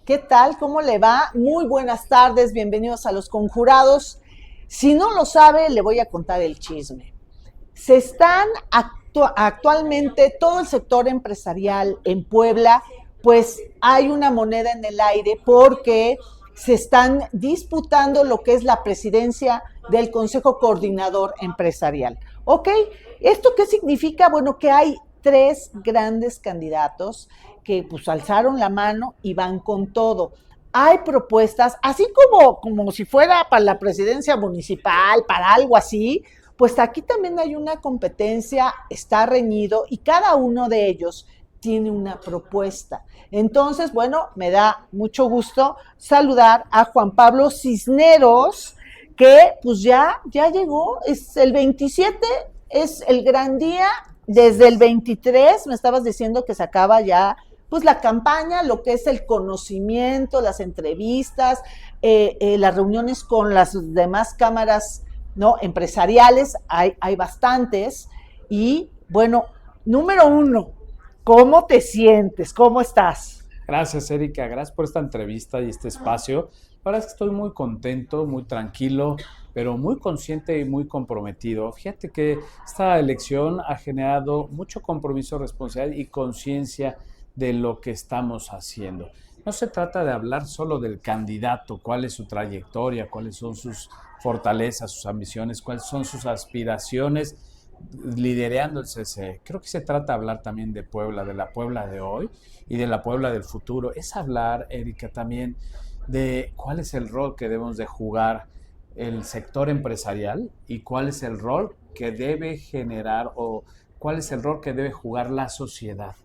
¿Qué tal? ¿Cómo le va? Muy buenas tardes, bienvenidos a Los Conjurados. Si no lo sabe, le voy a contar el chisme. Se están actualmente todo el sector empresarial en Puebla, pues hay una moneda en el aire porque se están disputando lo que es la presidencia del Consejo Coordinador Empresarial. ¿Ok? ¿Esto qué significa? Bueno, que hay tres grandes candidatos que pues alzaron la mano y van con todo. Hay propuestas, así como si fuera para la presidencia municipal, para algo así, pues aquí también hay una competencia, está reñido y cada uno de ellos tiene una propuesta. Entonces, bueno, me da mucho gusto saludar a Juan Pablo Cisneros, que pues ya llegó, es el 27, es el gran día, desde el 23 me estabas diciendo que se acaba ya pues la campaña, lo que es el conocimiento, las entrevistas, las reuniones con las demás cámaras, ¿no?, empresariales, hay bastantes. Y bueno, número uno, ¿cómo te sientes? ¿Cómo estás? Gracias, Erika. Gracias por esta entrevista y este espacio. La verdad es que estoy muy contento, muy tranquilo, pero muy consciente y muy comprometido. Fíjate que esta elección ha generado mucho compromiso, responsabilidad y conciencia de lo que estamos haciendo. No se trata de hablar solo del candidato, cuál es su trayectoria, cuáles son sus fortalezas, sus ambiciones, cuáles son sus aspiraciones liderando el CCE. Creo que se trata de hablar también de Puebla, de la Puebla de hoy y de la Puebla del futuro. Es hablar, Erika, también de cuál es el rol que debemos de jugar el sector empresarial y cuál es el rol que debe generar o cuál es el rol que debe jugar la sociedad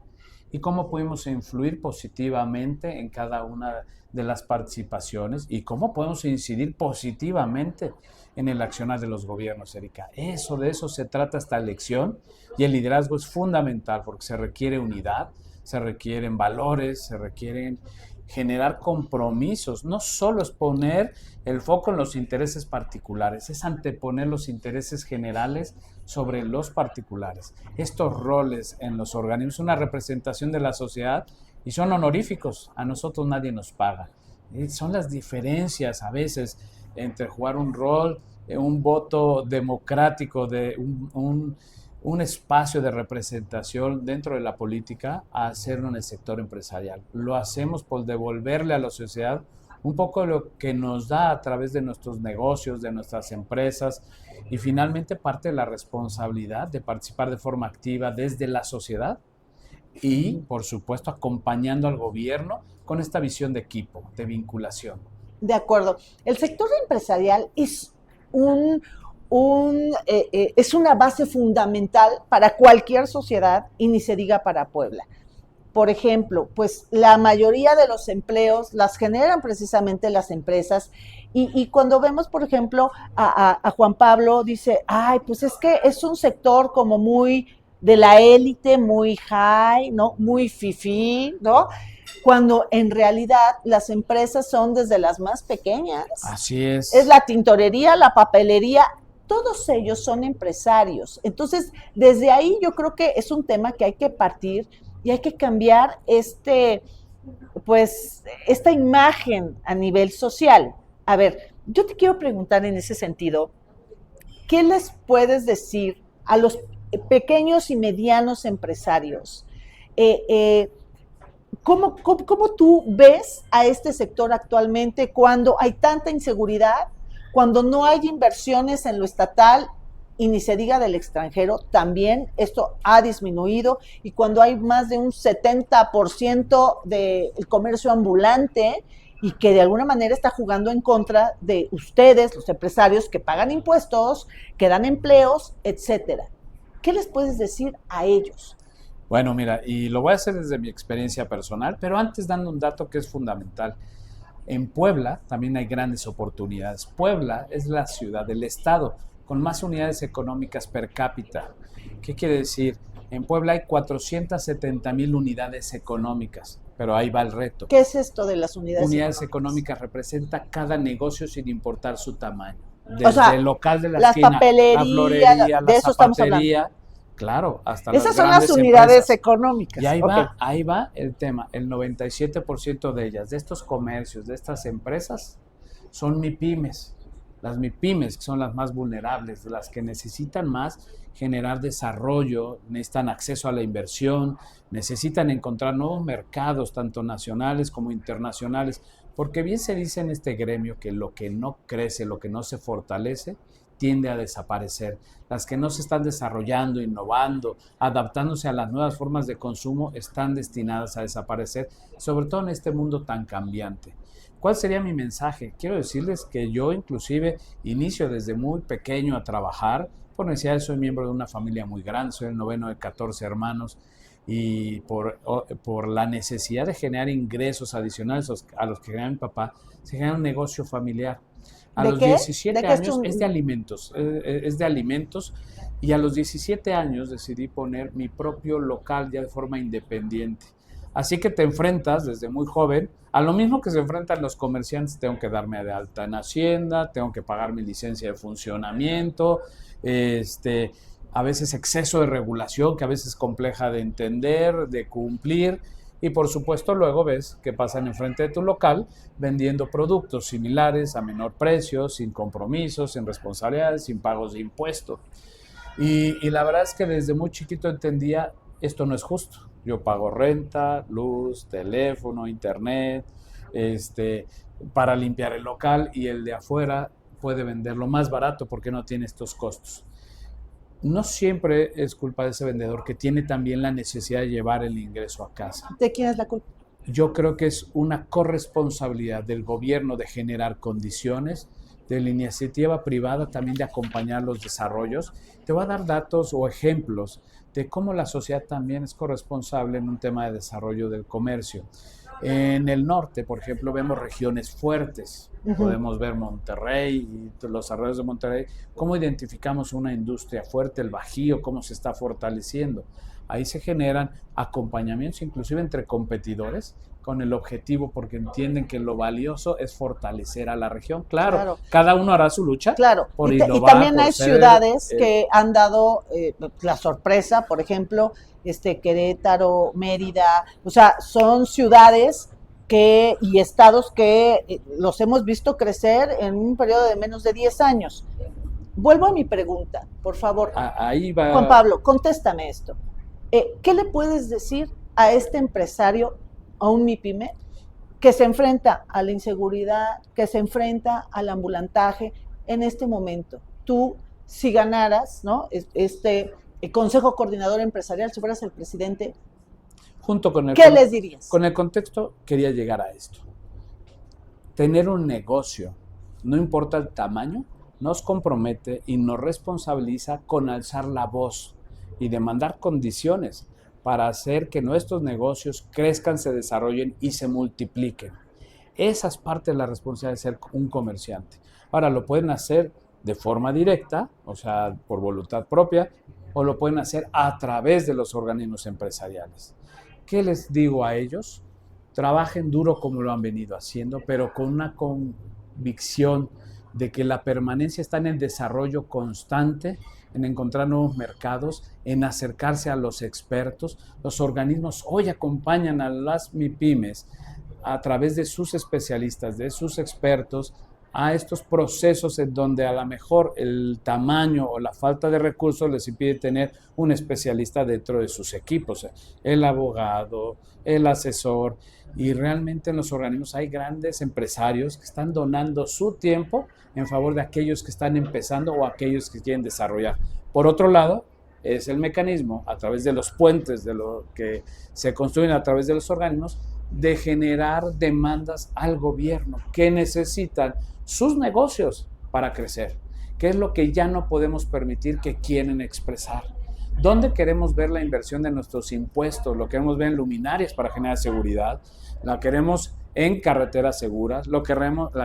y cómo podemos influir positivamente en cada una de las participaciones y cómo podemos incidir positivamente en el accionar de los gobiernos, Erika. De eso se trata esta elección y el liderazgo es fundamental porque se requiere unidad, se requieren valores, se requieren generar compromisos. No solo es poner el foco en los intereses particulares, es anteponer los intereses generales sobre los particulares. Estos roles en los organismos son una representación de la sociedad y son honoríficos. A nosotros nadie nos paga. Son las diferencias a veces entre jugar un rol, un voto democrático, de un espacio de representación dentro de la política, a hacerlo en el sector empresarial. Lo hacemos por devolverle a la sociedad un poco de lo que nos da a través de nuestros negocios, de nuestras empresas, y finalmente parte de la responsabilidad de participar de forma activa desde la sociedad y, por supuesto, acompañando al gobierno con esta visión de equipo, de vinculación. De acuerdo. El sector empresarial es es una base fundamental para cualquier sociedad y ni se diga para Puebla. Por ejemplo, pues la mayoría de los empleos las generan precisamente las empresas y cuando vemos, por ejemplo, a Juan Pablo, dice, ay, pues es que es un sector como muy de la élite, muy high, ¿no? Muy fifí, ¿no? Cuando en realidad las empresas son desde las más pequeñas. Así Es es. la tintorería, la papelería, todos ellos son empresarios. Entonces, desde ahí yo creo que es un tema que hay que partir y hay que cambiar pues, esta imagen a nivel social. A ver, yo te quiero preguntar en ese sentido, ¿qué les puedes decir a los pequeños y medianos empresarios? Eh, eh, ¿Cómo tú ves a este sector actualmente cuando hay tanta inseguridad, cuando no hay inversiones en lo estatal y ni se diga del extranjero? También esto ha disminuido y cuando hay más de un 70% del comercio ambulante y que de alguna manera está jugando en contra de ustedes, los empresarios que pagan impuestos, que dan empleos, etcétera. ¿Qué les puedes decir a ellos? Bueno, mira, y lo voy a hacer desde mi experiencia personal, pero antes dando un dato que es fundamental. En Puebla también hay grandes oportunidades. Puebla es la ciudad del estado con más unidades económicas per cápita. ¿Qué quiere decir? En Puebla hay 470,000 unidades económicas, pero ahí va el reto. ¿Qué es esto de las unidades Unidades económicas? económicas representa cada negocio sin importar su tamaño. O Desde sea, el local de la las esquina, la papelerías, florería, de la eso estamos hablando. zapatería, Claro, hasta Esas las son las grandes unidades empresas. económicas. Y Ok. ahí va el tema. El 97% de ellas, de estos comercios, de estas empresas, son MIPYMES. Las MIPYMES, que son las más vulnerables, las que necesitan más generar desarrollo, necesitan acceso a la inversión, necesitan encontrar nuevos mercados, tanto nacionales como internacionales, porque bien se dice en este gremio que lo que no crece, lo que no se fortalece, tiende a desaparecer. Las que no se están desarrollando, innovando, adaptándose a las nuevas formas de consumo, están destinadas a desaparecer, sobre todo en este mundo tan cambiante. ¿Cuál sería mi mensaje? Quiero decirles que yo inclusive inicio desde muy pequeño a trabajar. Por necesidad, soy miembro de una familia muy grande, soy el noveno de 14 hermanos, y por la necesidad de generar ingresos adicionales a los que genera mi papá, se genera un negocio familiar. A ¿De los qué? ¿De 17 qué es años un...? es de alimentos, y a los 17 años decidí poner mi propio local ya de forma independiente. Así que te enfrentas desde muy joven a lo mismo que se enfrentan los comerciantes. Tengo que darme de alta en Hacienda, tengo que pagar mi licencia de funcionamiento, este, a veces exceso de regulación que a veces es compleja de entender, de cumplir, y por supuesto luego ves que pasan enfrente de tu local vendiendo productos similares a menor precio, sin compromisos, sin responsabilidades, sin pagos de impuestos. Y la verdad es que desde muy chiquito entendía, esto no es justo. Yo pago renta, luz, teléfono, internet, este, para limpiar el local, y el de afuera puede venderlo más barato porque no tiene estos costos. No siempre es culpa de ese vendedor, que tiene también la necesidad de llevar el ingreso a casa. ¿De quién es la culpa? Yo creo que es una corresponsabilidad del gobierno de generar condiciones, de la iniciativa privada también de acompañar los desarrollos. Te voy a dar datos o ejemplos de cómo la sociedad también es corresponsable en un tema de desarrollo del comercio. En el norte, por ejemplo, vemos regiones fuertes. Podemos ver Monterrey y los alrededores de Monterrey. ¿Cómo identificamos una industria fuerte? El Bajío, cómo se está fortaleciendo. Ahí se generan acompañamientos, inclusive entre competidores, con el objetivo, porque entienden que lo valioso es fortalecer a la región. Claro, Claro. Cada uno hará su lucha Claro, por y innovar, también por hay ser ciudades que han dado la sorpresa, por ejemplo, Querétaro, Mérida, o sea, son ciudades y estados que los hemos visto crecer en un periodo de menos de 10 años. Vuelvo a mi pregunta, por favor. Ahí Juan va. Pablo, contéstame esto. ¿Qué le puedes decir a este empresario, a un MIPYME, que se enfrenta a la inseguridad, que se enfrenta al ambulantaje en este momento? Tú, si ganaras, ¿no? El Consejo Coordinador Empresarial, si fueras el presidente, Junto con ¿qué les dirías? Con el contexto, quería llegar a esto. Tener un negocio, no importa el tamaño, nos compromete y nos responsabiliza con alzar la voz y demandar condiciones para hacer que nuestros negocios crezcan, se desarrollen y se multipliquen. Esa es parte de la responsabilidad de ser un comerciante. Ahora, lo pueden hacer de forma directa, o sea, por voluntad propia, o lo pueden hacer a través de los organismos empresariales. ¿Qué les digo a ellos? Trabajen duro como lo han venido haciendo, pero con una convicción de que la permanencia está en el desarrollo constante, en encontrar nuevos mercados, en acercarse a los expertos. Los organismos hoy acompañan a las MIPYMES a través de sus especialistas, de sus expertos, a estos procesos en donde a lo mejor el tamaño o la falta de recursos les impide tener un especialista dentro de sus equipos, el abogado, el asesor, y realmente en los organismos hay grandes empresarios que están donando su tiempo en favor de aquellos que están empezando o aquellos que quieren desarrollar. Por otro lado, es el mecanismo a través de los puentes de lo que se construyen a través de los organismos de generar demandas al gobierno que necesitan sus negocios para crecer, que es lo que ya no podemos permitir que quieren expresar. ¿Dónde queremos ver la inversión de nuestros impuestos? Lo queremos ver en luminarias para generar seguridad, la queremos en carreteras seguras, la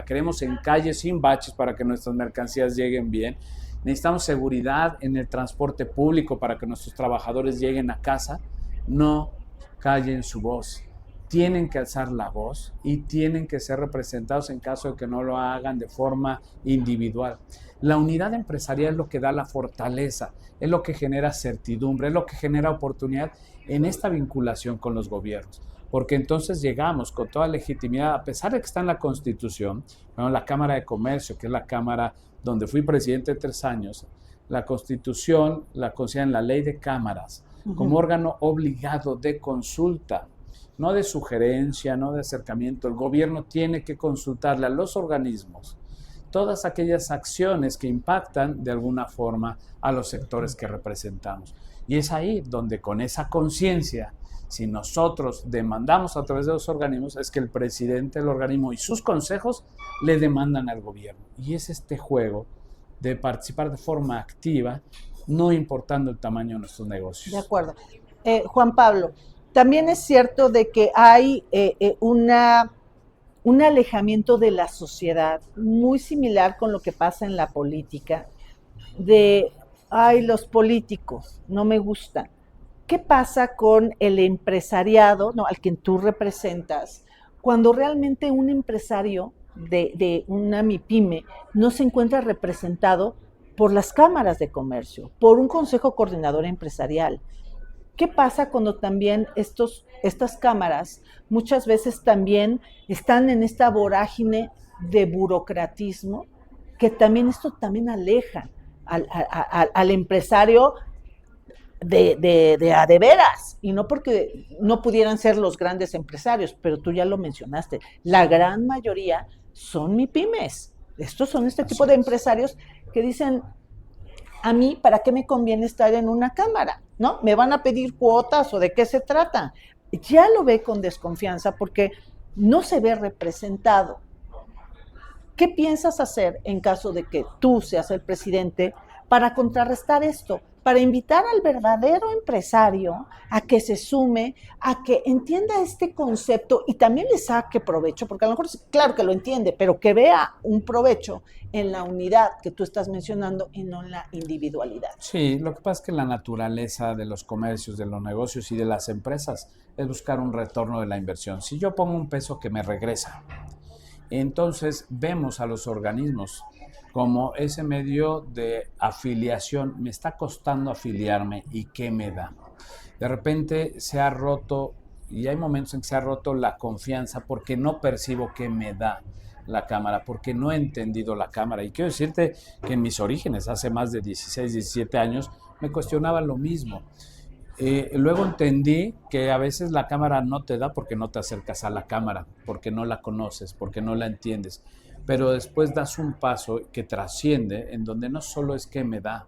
queremos en calles sin baches para que nuestras mercancías lleguen bien. Necesitamos seguridad en el transporte público para que nuestros trabajadores lleguen a casa. No callen su voz. tienen que alzar la voz y tienen que ser representados en caso de que no lo hagan de forma individual. La unidad empresarial es lo que da la fortaleza, es lo que genera certidumbre, es lo que genera oportunidad en esta vinculación con los gobiernos. Porque entonces llegamos con toda legitimidad, a pesar de que está en la Constitución, bueno, la Cámara de Comercio, que es la Cámara donde fui presidente 3 años, la Constitución la considera en la Ley de Cámaras como órgano obligado de consulta, no de sugerencia, no de acercamiento. El gobierno tiene que consultarle a los organismos todas aquellas acciones que impactan de alguna forma a los sectores que representamos. Y es ahí donde con esa conciencia, si nosotros demandamos a través de los organismos, es que el presidente del organismo y sus consejos le demandan al gobierno. Y es este juego de participar de forma activa, no importando el tamaño de nuestros negocios. De acuerdo. Juan Pablo, también es cierto de que hay un alejamiento de la sociedad muy similar con lo que pasa en la política, de, ay, los políticos no me gustan. ¿Qué pasa con el empresariado, no, al quien tú representas, cuando realmente un empresario de una MIPYME no se encuentra representado por las cámaras de comercio, por un consejo coordinador empresarial? ¿Qué pasa cuando también estas cámaras muchas veces también están en esta vorágine de burocratismo, que también esto también aleja al empresario de veras, y no porque no pudieran ser los grandes empresarios, pero tú ya lo mencionaste, la gran mayoría son MIPYMES. Estos son este tipo de empresarios que dicen, a mí, ¿para qué me conviene estar en una cámara? ¿No? ¿Me van a pedir cuotas o de qué se trata? Ya lo ve con desconfianza porque no se ve representado. ¿Qué piensas hacer en caso de que tú seas el presidente para contrarrestar esto? Para invitar al verdadero empresario a que se sume, a que entienda este concepto y también le saque provecho, porque a lo mejor, claro que lo entiende, pero que vea un provecho en la unidad que tú estás mencionando y no en la individualidad. Sí, lo que pasa es que la naturaleza de los comercios, de los negocios y de las empresas es buscar un retorno de la inversión. Si yo pongo un peso que me regresa, entonces vemos a los organismos como ese medio de afiliación. Me está costando afiliarme y ¿qué me da? De repente se ha roto, y hay momentos en que se ha roto la confianza porque no percibo qué me da la cámara, porque no he entendido la cámara. Y quiero decirte que en mis orígenes, hace más de 16, 17 años, me cuestionaba lo mismo. Luego entendí que a veces la cámara no te da porque no te acercas a la cámara, porque no la conoces, porque no la entiendes. Pero después das un paso que trasciende, en donde no solo es qué me da,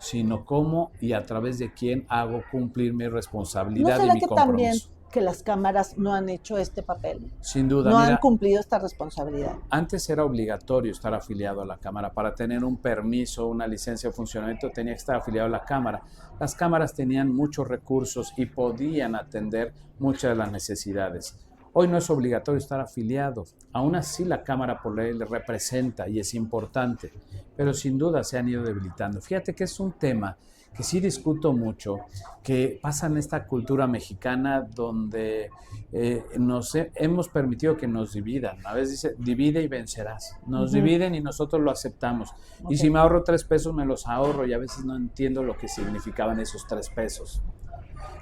sino cómo y a través de quién hago cumplir mi responsabilidad y mi compromiso. ¿No será que también que las cámaras no han hecho este papel? Sin duda. No han cumplido esta responsabilidad. Antes era obligatorio estar afiliado a la cámara. Para tener un permiso, una licencia de funcionamiento, tenía que estar afiliado a la cámara. Las cámaras tenían muchos recursos y podían atender muchas de las necesidades. Hoy no es obligatorio estar afiliado. Aún así, la Cámara por ley le representa y es importante, pero sin duda se han ido debilitando. Fíjate que es un tema que sí discuto mucho, que pasa en esta cultura mexicana donde hemos permitido que nos dividan. A veces dice, divide y vencerás. Nos dividen y nosotros lo aceptamos. Okay. Y si me ahorro 3 pesos, me los ahorro y a veces no entiendo lo que significaban esos 3 pesos.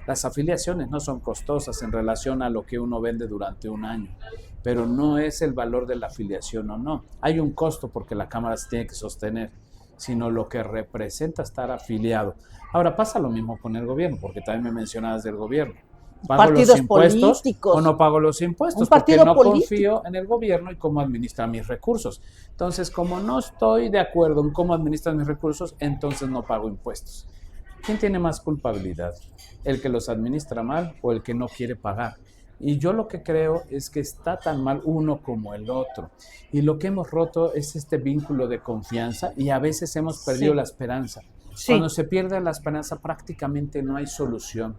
Las afiliaciones no son costosas en relación a lo que uno vende durante un año, pero no es el valor de la afiliación o no. Hay un costo porque la Cámara se tiene que sostener, sino lo que representa estar afiliado. Ahora pasa lo mismo con el gobierno, porque también me mencionabas del gobierno. ¿Pago los impuestos políticos o no pago los impuestos? Porque no confío en el gobierno y cómo administra mis recursos. Entonces, como no estoy de acuerdo en cómo administran mis recursos, entonces no pago impuestos. ¿Quién tiene más culpabilidad? ¿El que los administra mal o el que no quiere pagar? Y yo lo que creo es que está tan mal uno como el otro. Y lo que hemos roto es este vínculo de confianza y a veces hemos perdido la esperanza. Sí. Cuando se pierde la esperanza prácticamente no hay solución.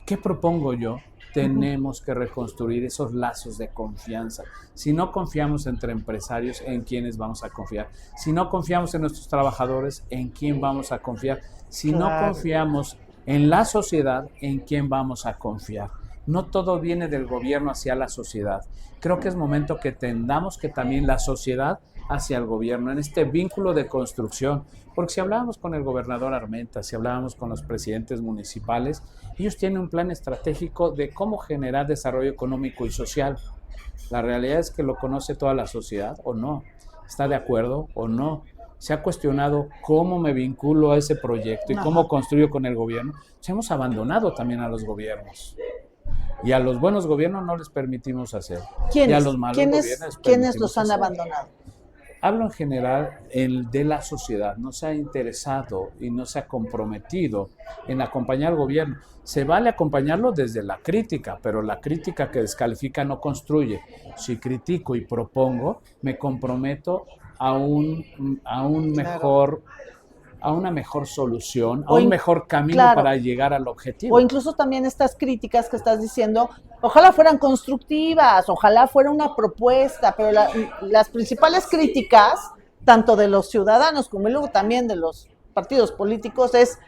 ¿Qué propongo yo? Tenemos que reconstruir esos lazos de confianza. Si no confiamos entre empresarios, ¿en quiénes vamos a confiar? Si no confiamos en nuestros trabajadores, ¿en quién vamos a confiar? Si no confiamos en la sociedad, ¿en quién vamos a confiar? No todo viene del gobierno hacia la sociedad. Creo que es momento que tendamos que también la sociedad hacia el gobierno, en este vínculo de construcción. Porque si hablábamos con el gobernador Armenta, si hablábamos con los presidentes municipales, ellos tienen un plan estratégico de cómo generar desarrollo económico y social. La realidad es que lo conoce toda la sociedad o no, está de acuerdo o no. Se ha cuestionado cómo me vinculo a ese proyecto y cómo construyo con el gobierno. Pues hemos abandonado también a los gobiernos. Y a los buenos gobiernos no les permitimos hacer. Y a los malos gobiernos ¿Quiénes los han abandonado? Hablo en general de la sociedad, no se ha interesado y no se ha comprometido en acompañar al gobierno. Se vale acompañarlo desde la crítica, pero la crítica que descalifica no construye. Si critico y propongo, me comprometo a una mejor solución, a un mejor camino para llegar al objetivo. O incluso también estas críticas que estás diciendo, ojalá fueran constructivas, ojalá fuera una propuesta, pero las principales críticas, tanto de los ciudadanos como luego también de los partidos políticos, es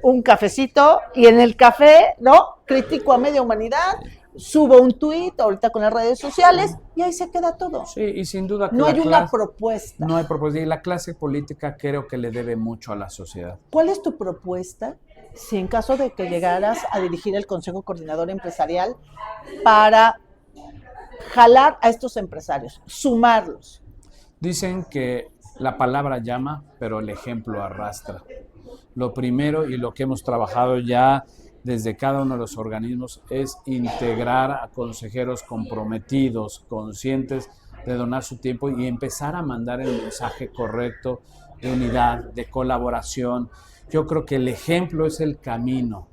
un cafecito y en el café, ¿no? Critico a media humanidad, subo un tuit ahorita con las redes sociales y ahí se queda todo. Sí, y sin duda que no hay una propuesta. No hay propuesta y la clase política creo que le debe mucho a la sociedad. ¿Cuál es tu propuesta si en caso de que llegaras a dirigir el Consejo Coordinador Empresarial para jalar a estos empresarios, sumarlos? Dicen que la palabra llama, pero el ejemplo arrastra. Lo primero y lo que hemos trabajado ya desde cada uno de los organismos es integrar a consejeros comprometidos, conscientes de donar su tiempo y empezar a mandar el mensaje correcto de unidad, de colaboración. Yo creo que el ejemplo es el camino.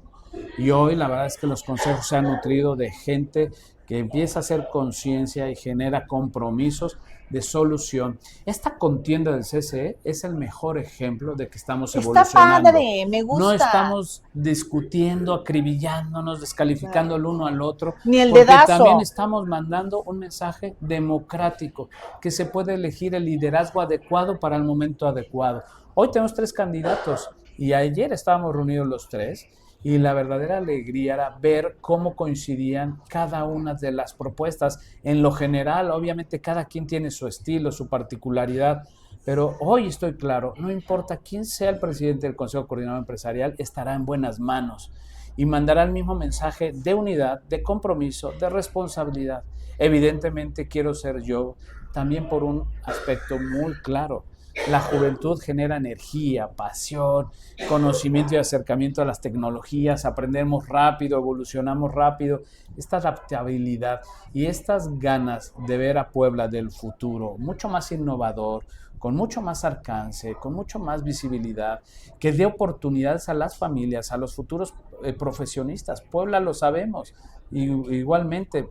Y hoy la verdad es que los consejos se han nutrido de gente que empieza a hacer conciencia y genera compromisos de solución. Esta contienda del CCE es el mejor ejemplo de que estamos evolucionando. Está padre, me gusta. No estamos discutiendo, acribillándonos, descalificando el uno al otro. Ni el porque dedazo. También estamos mandando un mensaje democrático, que se puede elegir el liderazgo adecuado para el momento adecuado. Hoy tenemos 3 candidatos y ayer estábamos reunidos los 3. Y la verdadera alegría era ver cómo coincidían cada una de las propuestas. En lo general, obviamente, cada quien tiene su estilo, su particularidad, pero hoy estoy claro, no importa quién sea el presidente del Consejo Coordinador Empresarial, estará en buenas manos y mandará el mismo mensaje de unidad, de compromiso, de responsabilidad. Evidentemente quiero ser yo también por un aspecto muy claro. La juventud genera energía, pasión, conocimiento y acercamiento a las tecnologías, aprendemos rápido, evolucionamos rápido, esta adaptabilidad y estas ganas de ver a Puebla del futuro mucho más innovador, con mucho más alcance, con mucho más visibilidad, que dé oportunidades a las familias, a los futuros profesionistas. Puebla lo sabemos, y igualmente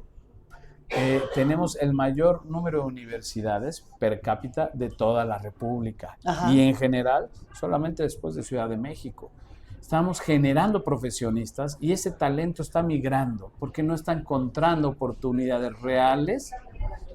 tenemos el mayor número de universidades per cápita de toda la República. Ajá. Y en general solamente después de Ciudad de México. Estamos generando profesionistas y ese talento está migrando porque no está encontrando oportunidades reales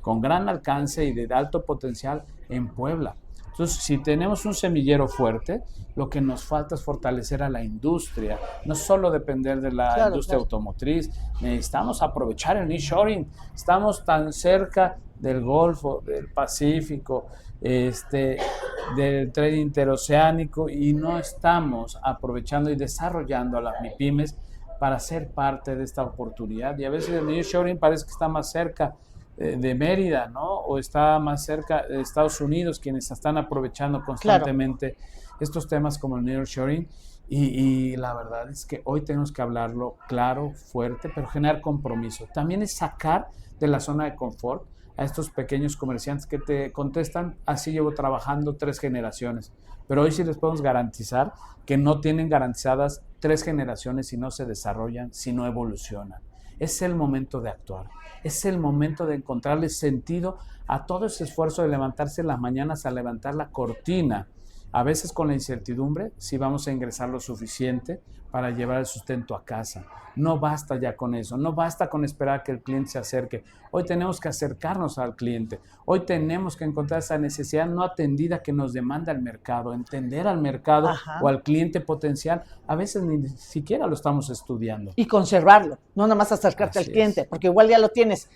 con gran alcance y de alto potencial en Puebla. Entonces, si tenemos un semillero fuerte, lo que nos falta es fortalecer a la industria, no solo depender de la industria automotriz, necesitamos aprovechar el nearshoring. Estamos tan cerca del Golfo, del Pacífico, del trade interoceánico y no estamos aprovechando y desarrollando a las MIPYMES para ser parte de esta oportunidad. Y a veces el nearshoring parece que está más cerca de Mérida, ¿no? O está más cerca de Estados Unidos, quienes están aprovechando constantemente estos temas como el nearshoring. Y la verdad es que hoy tenemos que hablarlo claro, fuerte, pero generar compromiso. También es sacar de la zona de confort a estos pequeños comerciantes que te contestan, así llevo trabajando 3 generaciones. Pero hoy sí les podemos garantizar que no tienen garantizadas 3 generaciones si no se desarrollan, si no evolucionan. Es el momento de actuar. Es el momento de encontrarle sentido a todo ese esfuerzo de levantarse en las mañanas a levantar la cortina A veces con la incertidumbre sí vamos a ingresar lo suficiente para llevar el sustento a casa. No basta ya con eso, no basta con esperar que el cliente se acerque. Hoy tenemos que acercarnos al cliente. Hoy tenemos que encontrar esa necesidad no atendida que nos demanda el mercado, entender al mercado Ajá. o al cliente potencial. A veces ni siquiera lo estamos estudiando. Y conservarlo, no nada más acercarte Así al cliente, es. porque igual ya lo tienes,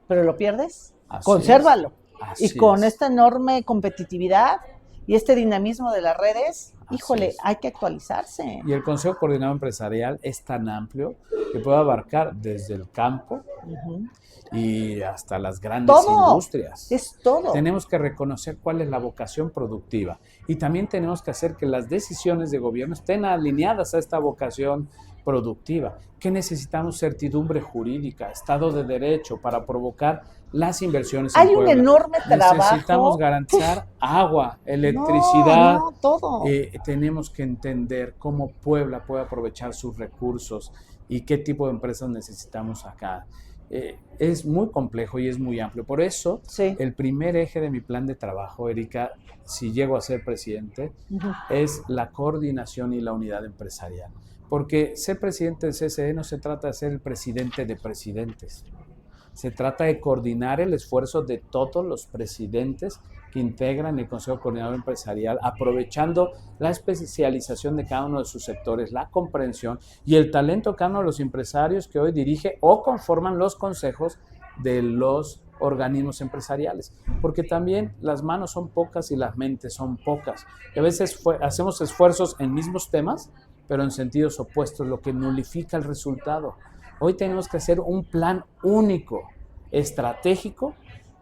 pero lo pierdes, Así consérvalo. es. Y Así con es. esta enorme competitividad y este dinamismo de las redes, Así híjole, es. hay que actualizarse. Y el Consejo Coordinador Empresarial es tan amplio que puede abarcar desde el campo Ujú. y hasta las grandes Todo, industrias. es todo. Tenemos que reconocer cuál es la vocación productiva y también tenemos que hacer que las decisiones de gobierno estén alineadas a esta vocación productiva. ¿Qué necesitamos? Certidumbre jurídica, Estado de Derecho para provocar las inversiones en Hay un Puebla. enorme Necesitamos trabajo. garantizar agua, No, electricidad. no, todo. Tenemos que entender cómo Puebla puede aprovechar sus recursos y qué tipo de empresas necesitamos acá. Es muy complejo y es muy amplio. Por eso, Sí. el primer eje de mi plan de trabajo, Erika, si llego a ser presidente, Ujú. es la coordinación y la unidad empresarial. Porque ser presidente del CCE no se trata de ser el presidente de presidentes. Se trata de coordinar el esfuerzo de todos los presidentes que integran el Consejo Coordinador Empresarial, aprovechando la especialización de cada uno de sus sectores, la comprensión y el talento de cada uno de los empresarios que hoy dirige o conforman los consejos de los organismos empresariales, porque también las manos son pocas y las mentes son pocas. Y a veces hacemos esfuerzos en mismos temas, pero en sentidos opuestos, lo que nulifica el resultado. Hoy tenemos que hacer un plan único, estratégico,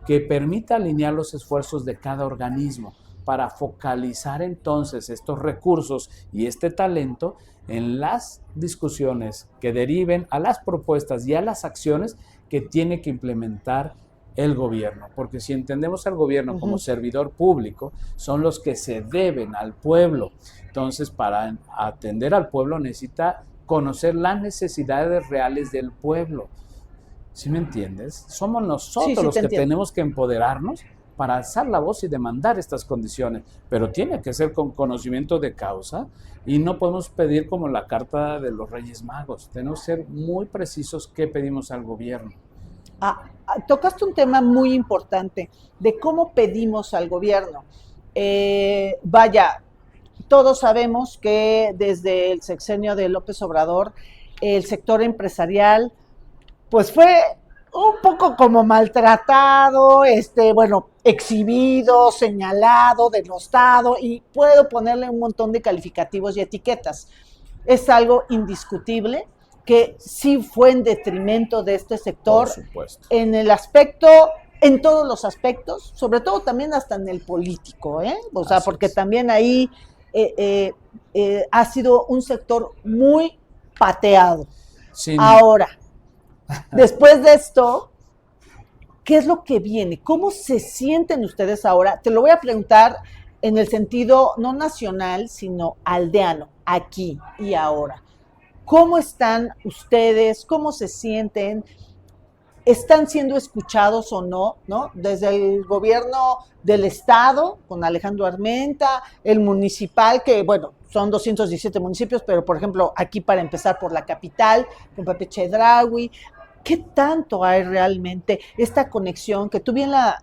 que permita alinear los esfuerzos de cada organismo para focalizar entonces estos recursos y este talento en las discusiones que deriven a las propuestas y a las acciones que tiene que implementar el gobierno, porque si entendemos al gobierno como servidor público, son los que se deben al pueblo. Entonces, para atender al pueblo necesita conocer las necesidades reales del pueblo. ¿Sí me entiendes? Somos nosotros Sí, los te que entiendo. tenemos que empoderarnos para alzar la voz y demandar estas condiciones, pero tiene que ser con conocimiento de causa y no podemos pedir como la carta de los Reyes Magos. Tenemos que ser muy precisos qué pedimos al gobierno. Tocaste un tema muy importante de cómo pedimos al gobierno. Vaya, todos sabemos que desde el sexenio de López Obrador, el sector empresarial, pues fue un poco como maltratado, bueno, exhibido, señalado, denostado, y puedo ponerle un montón de calificativos y etiquetas. Es algo indiscutible que sí fue en detrimento de este sector, Por supuesto. en el aspecto, en todos los aspectos, sobre todo también hasta en el político, o sea, Así porque es. también ahí ha sido un sector muy pateado. Sin, Ahora, después de esto, ¿qué es lo que viene? ¿Cómo se sienten ustedes ahora? Te lo voy a preguntar en el sentido no nacional, sino aldeano, aquí y ahora. ¿Cómo están ustedes? ¿Cómo se sienten? ¿Están siendo escuchados o no? ¿No? Desde el gobierno del estado, con Alejandro Armenta, el municipal, que bueno, son 217 municipios, pero por ejemplo, aquí para empezar por la capital, con Pepe Chedraui. ¿Qué tanto hay realmente esta conexión que tú bien la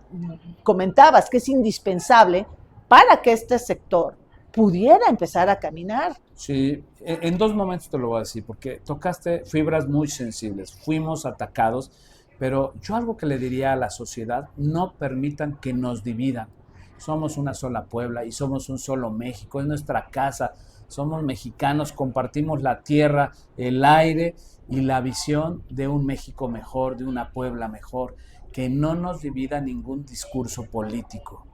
comentabas, que es indispensable para que este sector pudiera empezar a caminar? Sí, en dos momentos te lo voy a decir, porque tocaste fibras muy sensibles, fuimos atacados, pero yo algo que le diría a la sociedad, no permitan que nos dividan. Somos una sola Puebla y somos un solo México, es nuestra casa, somos mexicanos, compartimos la tierra, el aire y la visión de un México mejor, de una Puebla mejor, que no nos divida ningún discurso político.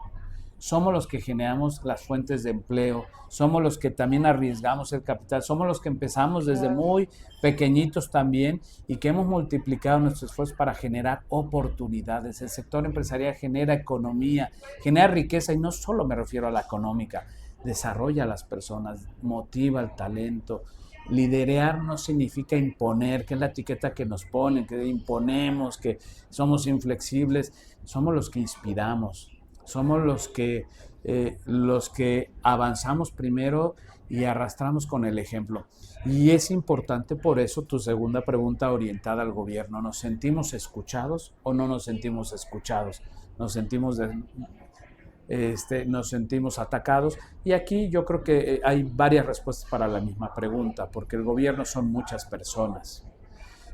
Somos los que generamos las fuentes de empleo, somos los que también arriesgamos el capital, somos los que empezamos desde muy pequeñitos también y que hemos multiplicado nuestros esfuerzos para generar oportunidades. El sector empresarial genera economía, genera riqueza y no solo me refiero a la económica, desarrolla a las personas, motiva el talento. Liderear no significa imponer, que es la etiqueta que nos ponen, que imponemos, que somos inflexibles. Somos los que inspiramos, somos los que avanzamos primero y arrastramos con el ejemplo. Y es importante por eso tu segunda pregunta orientada al gobierno. ¿Nos sentimos escuchados o no nos sentimos escuchados? Nos sentimos atacados, y aquí yo creo que hay varias respuestas para la misma pregunta, porque el gobierno son muchas personas.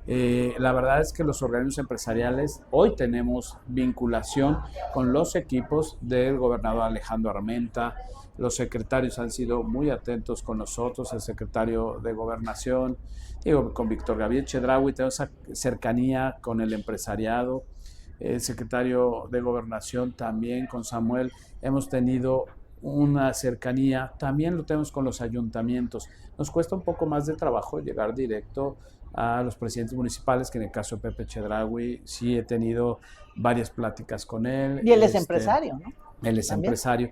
La verdad es que los organismos empresariales hoy tenemos vinculación con los equipos del gobernador Alejandro Armenta. Los secretarios han sido muy atentos con nosotros, el secretario de Gobernación, con Víctor Gabriel Chedraui, tenemos esa cercanía con el empresariado. El secretario de Gobernación también, con Samuel, hemos tenido una cercanía, también lo tenemos con los ayuntamientos. Nos cuesta un poco más de trabajo llegar directo a los presidentes municipales, que en el caso de Pepe Chedraui sí he tenido varias pláticas con él. Y él es empresario, ¿no? Él es También. empresario.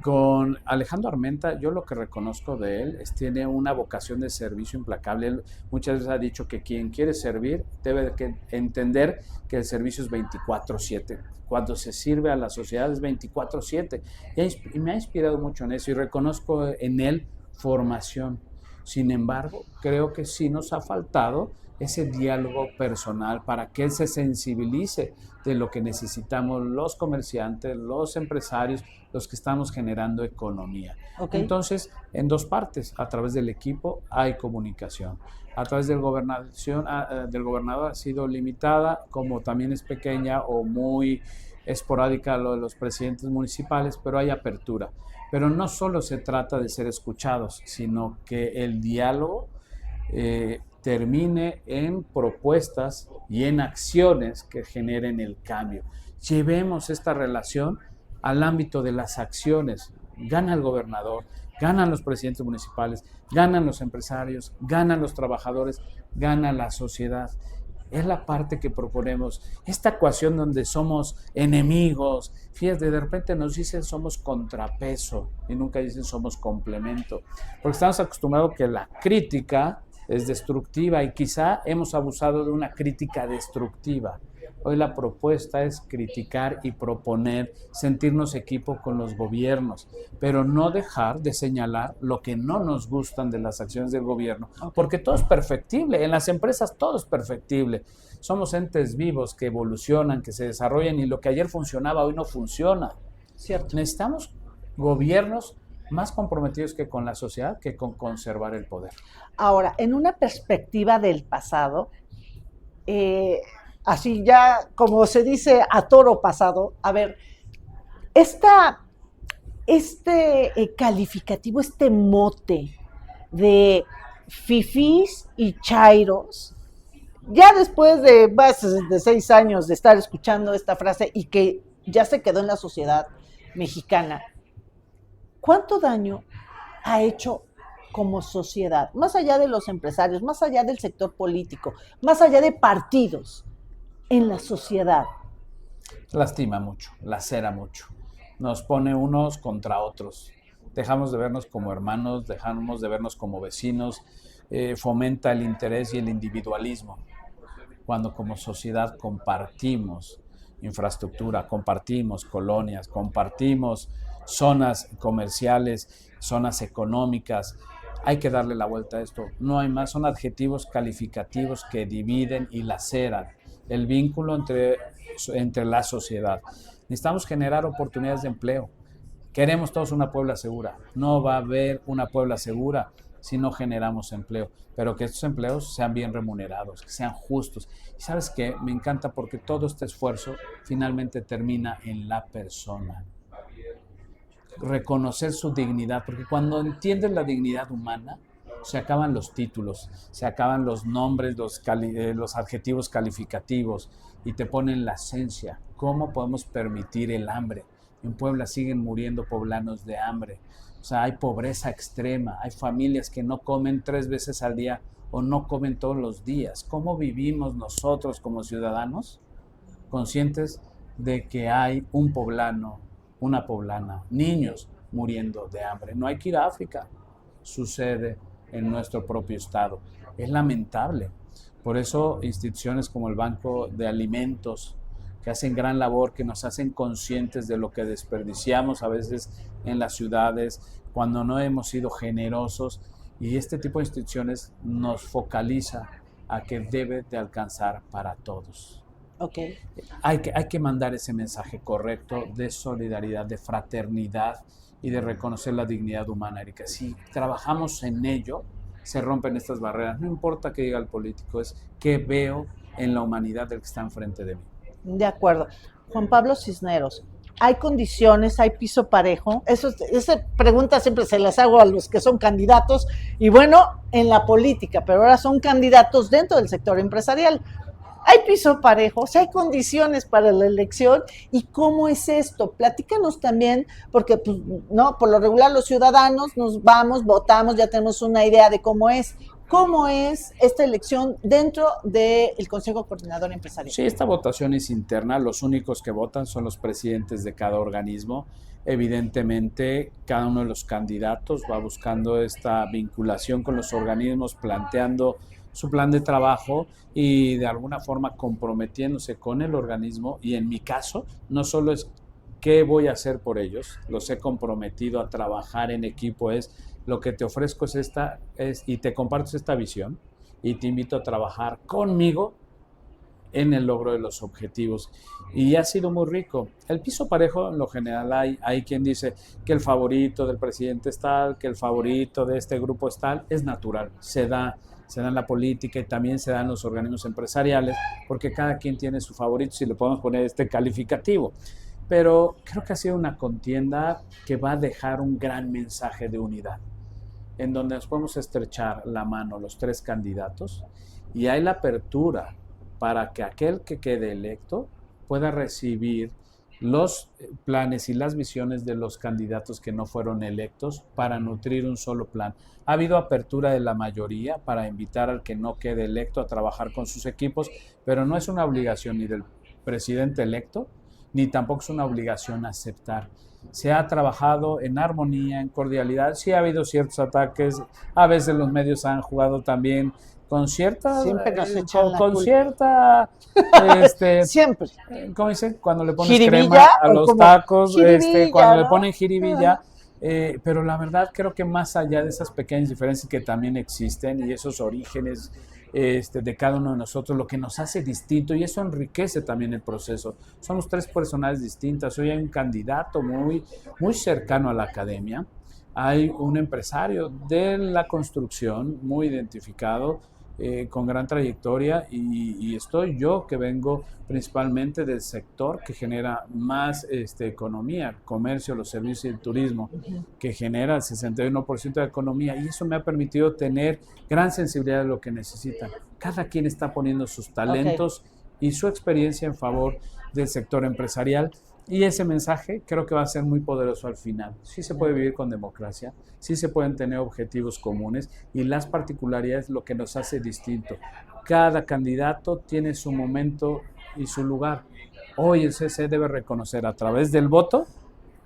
Con Alejandro Armenta, yo lo que reconozco de él es que tiene una vocación de servicio implacable. Él muchas veces ha dicho que quien quiere servir debe entender que el servicio es 24/7. Cuando se sirve a la sociedad es 24/7. Y me ha inspirado mucho en eso, y reconozco en él formación. Sin embargo, creo que sí nos ha faltado ese diálogo personal para que él se sensibilice de lo que necesitamos los comerciantes, los empresarios, los que estamos generando economía. Okay. Entonces, en dos partes, a través del equipo hay comunicación. A través del gobernador ha sido limitada, como también es pequeña o muy esporádica lo de los presidentes municipales, pero hay apertura. Pero no solo se trata de ser escuchados, sino que el diálogo termine en propuestas y en acciones que generen el cambio. Llevemos esta relación al ámbito de las acciones. Gana el gobernador, ganan los presidentes municipales, ganan los empresarios, ganan los trabajadores, gana la sociedad. Es la parte que proponemos. Esta ecuación donde somos enemigos, fíjate, de repente nos dicen somos contrapeso y nunca dicen somos complemento, porque estamos acostumbrados que la crítica es destructiva, y quizá hemos abusado de una crítica destructiva. Hoy la propuesta es criticar y proponer, sentirnos equipo con los gobiernos, pero no dejar de señalar lo que no nos gustan de las acciones del gobierno, porque todo es perfectible, en las empresas todo es perfectible. Somos entes vivos que evolucionan, que se desarrollan, y lo que ayer funcionaba hoy no funciona. Cierto. Necesitamos gobiernos más comprometidos que con la sociedad, que con conservar el poder. Ahora, en una perspectiva del pasado, así ya, como se dice, a toro pasado, a ver, este calificativo, este mote de fifís y chairos, ya después de 6 años de estar escuchando esta frase y que ya se quedó en la sociedad mexicana, ¿cuánto daño ha hecho como sociedad, más allá de los empresarios, más allá del sector político, más allá de partidos, en la sociedad? Lastima mucho, lacera mucho, nos pone unos contra otros, dejamos de vernos como hermanos, dejamos de vernos como vecinos, fomenta el interés y el individualismo, cuando como sociedad compartimos infraestructura, compartimos colonias, compartimos zonas comerciales, zonas económicas. Hay que darle la vuelta a esto. No hay más, son adjetivos calificativos que dividen y laceran el vínculo entre la sociedad. Necesitamos generar oportunidades de empleo. Queremos todos una Puebla segura. No va a haber una Puebla segura si no generamos empleo, pero que estos empleos sean bien remunerados, que sean justos. Y ¿sabes qué? Me encanta porque todo este esfuerzo finalmente termina en la persona. Reconocer su dignidad, porque cuando entiendes la dignidad humana, se acaban los títulos, se acaban los nombres, los adjetivos calificativos, y te ponen la esencia. ¿Cómo podemos permitir el hambre? En Puebla siguen muriendo poblanos de hambre. O sea, hay pobreza extrema, hay familias que no comen 3 veces al día o no comen todos los días. ¿Cómo vivimos nosotros como ciudadanos conscientes de que hay un poblano, una poblana, niños muriendo de hambre? No hay que ir a África, sucede en nuestro propio estado. Es lamentable. Por eso instituciones como el Banco de Alimentos, que hacen gran labor, que nos hacen conscientes de lo que desperdiciamos a veces en las ciudades, cuando no hemos sido generosos, y este tipo de instituciones nos focaliza a que debe de alcanzar para todos. Okay. Hay que mandar ese mensaje correcto de solidaridad, de fraternidad y de reconocer la dignidad humana, Erika. Si trabajamos en ello, se rompen estas barreras. No importa qué diga el político, es qué veo en la humanidad del que está enfrente de mí. De acuerdo. Juan Pablo Cisneros, ¿hay condiciones, hay piso parejo? Esa pregunta siempre se las hago a los que son candidatos, y bueno, en la política, pero ahora son candidatos dentro del sector empresarial. ¿Hay piso parejo? ¿Hay condiciones para la elección? ¿Y cómo es esto? Platícanos también, porque pues, no, por lo regular los ciudadanos nos vamos, votamos, ya tenemos una idea de cómo es. ¿Cómo es esta elección dentro del Consejo Coordinador Empresarial? Sí, esta votación es interna, los únicos que votan son los presidentes de cada organismo. Evidentemente, cada uno de los candidatos va buscando esta vinculación con los organismos, planteando su plan de trabajo y de alguna forma comprometiéndose con el organismo. Y en mi caso, no solo es qué voy a hacer por ellos, los he comprometido a trabajar en equipo, es lo que te ofrezco y te comparto esta visión y te invito a trabajar conmigo en el logro de los objetivos. Y ha sido muy rico. El piso parejo, en lo general, hay quien dice que el favorito del presidente es tal, que el favorito de este grupo es tal. Es natural, se da en la política y también se da en los organismos empresariales, porque cada quien tiene su favorito, si le podemos poner este calificativo. Pero creo que ha sido una contienda que va a dejar un gran mensaje de unidad, en donde nos podemos estrechar la mano los tres candidatos y hay la apertura para que aquel que quede electo pueda recibir los planes y las visiones de los candidatos que no fueron electos para nutrir un solo plan. Ha habido apertura de la mayoría para invitar al que no quede electo a trabajar con sus equipos, pero no es una obligación ni del presidente electo, ni tampoco es una obligación aceptar. Se ha trabajado en armonía, en cordialidad. Sí ha habido ciertos ataques, a veces los medios han jugado también con cierta, siempre, ¿cómo dicen? Cuando le pones jiribilla, crema a los tacos, cuando ¿no? le ponen jiribilla, pero la verdad creo que más allá de esas pequeñas diferencias que también existen y esos orígenes de cada uno de nosotros, lo que nos hace distinto, y eso enriquece también el proceso. Somos tres personalidades distintas. Hoy hay un candidato muy cercano a la academia, hay un empresario de la construcción muy identificado, con gran trayectoria, y estoy yo, que vengo principalmente del sector que genera más economía, comercio, los servicios y el turismo, que genera el 61% de la economía, y eso me ha permitido tener gran sensibilidad de lo que necesitan. Cada quien está poniendo sus talentos y su experiencia en favor del sector empresarial, y ese mensaje creo que va a ser muy poderoso al final. Sí se puede vivir con democracia, sí se pueden tener objetivos comunes, y las particularidades lo que nos hace distinto. Cada candidato tiene su momento y su lugar. Hoy el CC debe reconocer a través del voto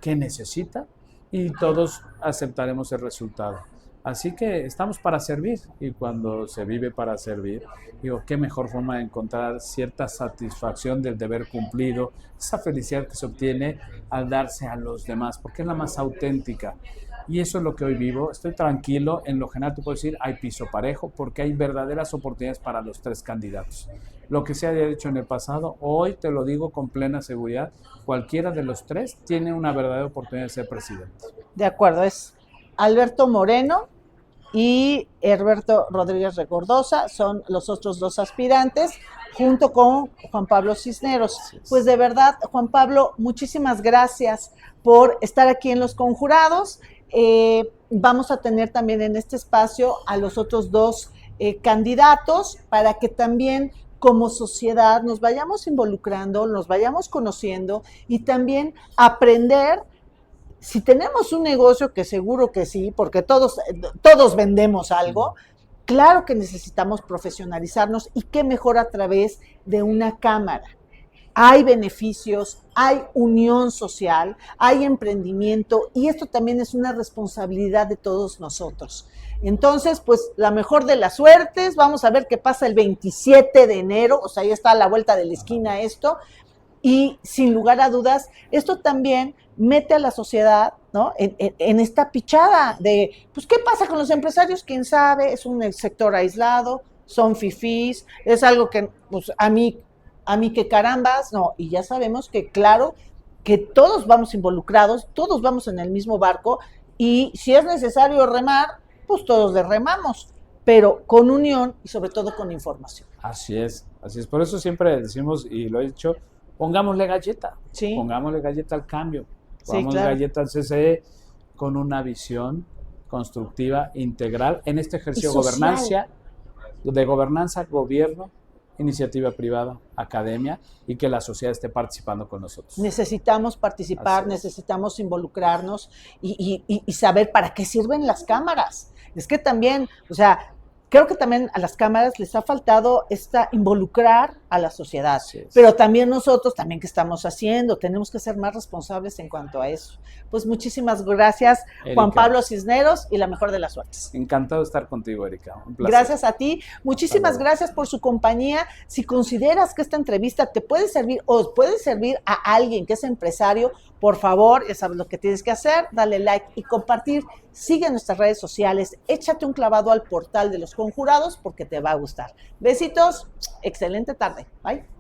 qué necesita y todos aceptaremos el resultado. Así que estamos para servir, y cuando se vive para servir, digo, qué mejor forma de encontrar cierta satisfacción del deber cumplido, esa felicidad que se obtiene al darse a los demás, porque es la más auténtica. Y eso es lo que hoy vivo. Estoy tranquilo. En lo general te puedo decir, hay piso parejo, porque hay verdaderas oportunidades para los tres candidatos. Lo que se haya hecho en el pasado, hoy te lo digo con plena seguridad, cualquiera de los tres tiene una verdadera oportunidad de ser presidente. De acuerdo, es Alberto Moreno y Herberto Rodríguez Recordosa, son los otros dos aspirantes, junto con Juan Pablo Cisneros. Pues de verdad, Juan Pablo, muchísimas gracias por estar aquí en Los Conjurados. Vamos a tener también en este espacio a los otros dos candidatos, para que también como sociedad nos vayamos involucrando, nos vayamos conociendo, y también aprender. Si tenemos un negocio, que seguro que sí, porque todos vendemos algo, claro que necesitamos profesionalizarnos, y qué mejor a través de una cámara. Hay beneficios, hay unión social, hay emprendimiento, y esto también es una responsabilidad de todos nosotros. Entonces, pues la mejor de las suertes, vamos a ver qué pasa el 27 de enero, o sea, ya está a la vuelta de la esquina esto. Y sin lugar a dudas, esto también mete a la sociedad, ¿no? En esta pichada de, pues, ¿qué pasa con los empresarios? ¿Quién sabe? Es un sector aislado, son fifís, es algo que, pues, a mí que carambas, no, y ya sabemos que, claro, que todos vamos involucrados, todos vamos en el mismo barco, y si es necesario remar, pues todos le remamos, pero con unión y sobre todo con información. Así es, así es. Por eso siempre decimos, y lo he dicho, pongámosle Sí, pongámosle galleta al cambio, sí, pongámosle claro. galleta al CCE con una visión constructiva, integral, en este Y ejercicio social. de gobernanza, gobierno, iniciativa privada, academia, y que la sociedad esté participando con nosotros. Necesitamos participar, Así es. necesitamos involucrarnos y saber para qué sirven las cámaras. Es que también, o sea, creo que también a las cámaras les ha faltado involucrar a la sociedad, Así es. pero también nosotros, también qué estamos haciendo, tenemos que ser más responsables en cuanto a eso. Pues muchísimas gracias, Juan Erika, Pablo Cisneros, y la mejor de las suertes. encantado de estar contigo, Erika. Un placer. Gracias a ti. Hasta Muchísimas luego. gracias por su compañía. Si consideras que esta entrevista te puede servir o puede servir a alguien que es empresario, por favor, ya sabes lo que tienes que hacer, dale like y compartir. Sigue nuestras redes sociales, échate un clavado al portal de Los Conjurados porque te va a gustar. Besitos, excelente tarde. Bye.